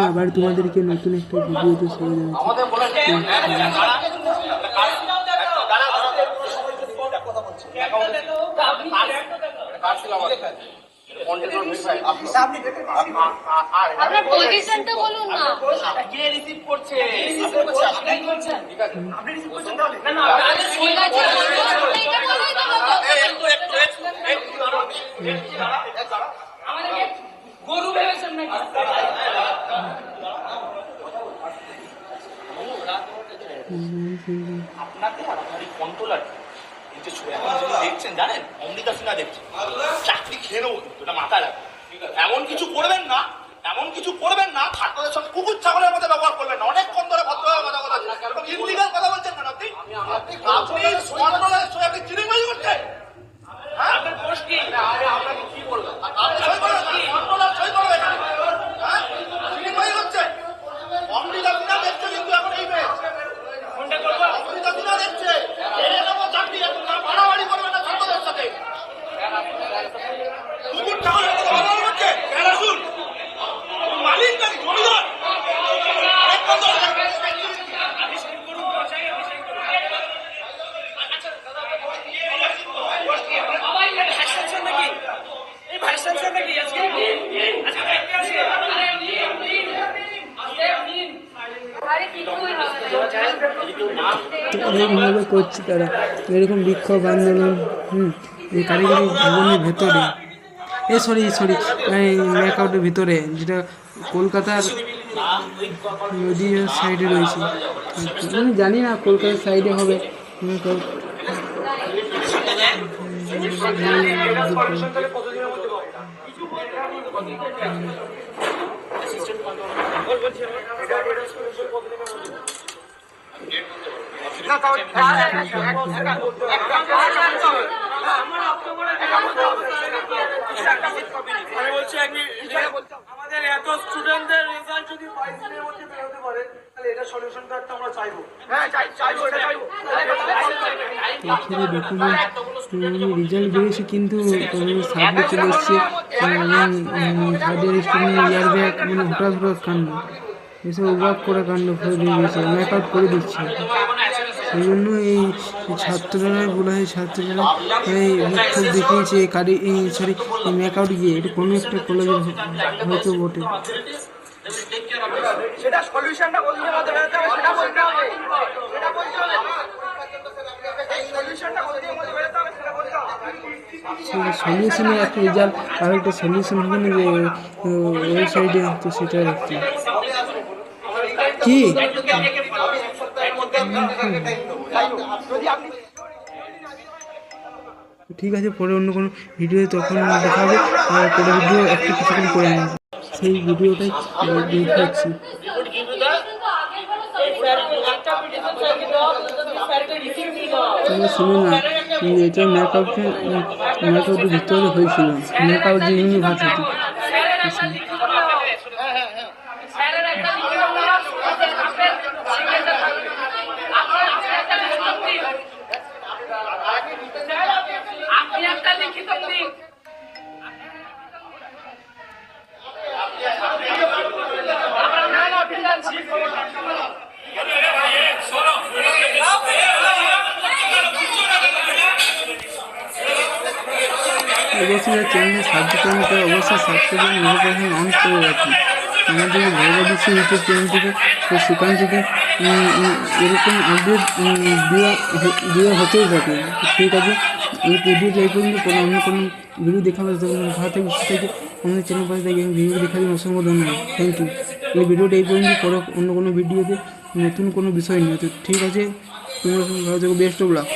আবার তোমাদেরকে নতুন একটা ভিডিওতে স্বাগত আপনার পজিশনটা বলুন না। কে রিসিভ করছে? আপনি করছেন। আপনি রিসিভ করছেন তাহলে? না না, ঠিক আছে, এটা বলুই তো বাবা। আমাদের গরু ভেবেছেন নাকি? আপনাকে আপনার কন্ট্রোলার দেখছেন জানেন, অমৃতা সিনহা দেখছেন, চাকরি খেয়ে নেবো কিন্তু এটা মাথায় রাখবেন। এমন কিছু করবেন না, এমন কিছু করবেন না, ছাত্রদের সঙ্গে কুকুর ছাগলের মধ্যে ব্যবহার করবেন না। অনেকক্ষণ ধরে ভদ্রভাবে কথা বলছেন, ইনলিগাল কথা বলছেন কেন আপনি? আপনি চিনিবাজি করছেন? হ্যাঁ, আপনার পোস্ট কি? আপনাকে কি বললাম? আপনি সই করবেন, কন্ট্রোলার সই করবেন। হ্যাঁ, চিনিবাজি করছেন। অমৃতা সিনহা দেখছে কিন্তু এখন এই মেয়ে কোনটা করবো? অমৃতা সিনহা দেখছে, এনে নেবো চাকরি, এখন বাড়াবাড়ি করবেন না ছাত্রদের সাথে। কুকুর ছাগলের মধ্যে ব্যবহার করছে, শুন মালিক নাকি জমিদার? এরকমভাবে করছে তারা, এরকম বিক্ষোভ আন্দোলন এই কারিগরি ভবনের ভেতরে সরি ম্যাকআউটের ভিতরে, যেটা কলকাতার নদীর সাইডে রয়েছে। আমি জানি না কলকাতার সাইডে হবে ম্যাকআউট। আমাদের এত স্টুডেন্টদের রেজাল্ট যদি 22 দিনের মধ্যে বেরোতে পারে, তাহলে এটা সলিউশনটা একটা আমরা চাইবো। হ্যাঁ চাইবো, এটা চাইবো। রেজাল্ট বেরিয়েছে কিন্তু সার্ভে চলে এসছে এবং থার্ড ইয়ার স্টুডেন্ট ইয়ার ব্যাগ মানে হঠাৎ কাণ্ড, এসব অবাক করে কাণ্ড করে দিয়ে গেছে, ম্যাকআউট করে দিচ্ছে। সেই জন্য এই ছাত্ররা বলা হয়, ছাত্ররা এই বিক্ষোভ দেখিয়েছে ম্যাকআউট গিয়ে, এটা কোনো একটা কলেজে হয়তো বটে। সেটা সলিউশনটা কতদিনের মধ্যে বেরোতে হবে সেটা বলতে হবে, সেটা বলতে হবে। সলিউশনটা কতদিনের মধ্যে বেরোতে হবে সেটা বলতে হবে। সলিউশনের একটা রেজাল্ট আর একটা সলিউশন হবে না যে ওয়েবসাইটে, তো সেটা একটি কি ঠিক আছে, পরে অন্য কোনো ভিডিও তখন দেখাবে, আর পরে ভিডিও একটু কিছুক্ষণ করে আনবে, সেই ভিডিওটাই দেখাচ্ছি। তোমরা শুনে না, এটা ম্যাকআউটের ভিতরে হয়েছিল, ম্যাকআউট যে ইউনিভার্সিটি। অবশ্যই চ্যানেলে সাবস্ক্রাইব করতে, অবশ্যই সাবস্ক্রাইব নোটিফিকেশন অন করে রাখি। আমাদের ভগবান দিচ্ছে ইউটিউব চ্যানেল থেকে, তো সেখান থেকে এরকম আপডেট দেওয়া হতেই থাকে। ঠিক আছে, এই ভিডিওটা এই পর্যন্ত, কোনো অন্য কোনো ভিডিও দেখাবে ভালো থেকে সুস্থ থেকে আমাদের চ্যানেল পাশে থেকে ভিডিও দেখা দিন, অসংখ্য ধন্যবাদ, থ্যাংক ইউ। এই ভিডিওটা এই পর্যন্ত, পরে অন্য কোনো ভিডিওতে নতুন কোনো বিষয় নিয়ে, তো ঠিক আছে, তোমরা ভালো থেকো, বেস্ট অফ লাক।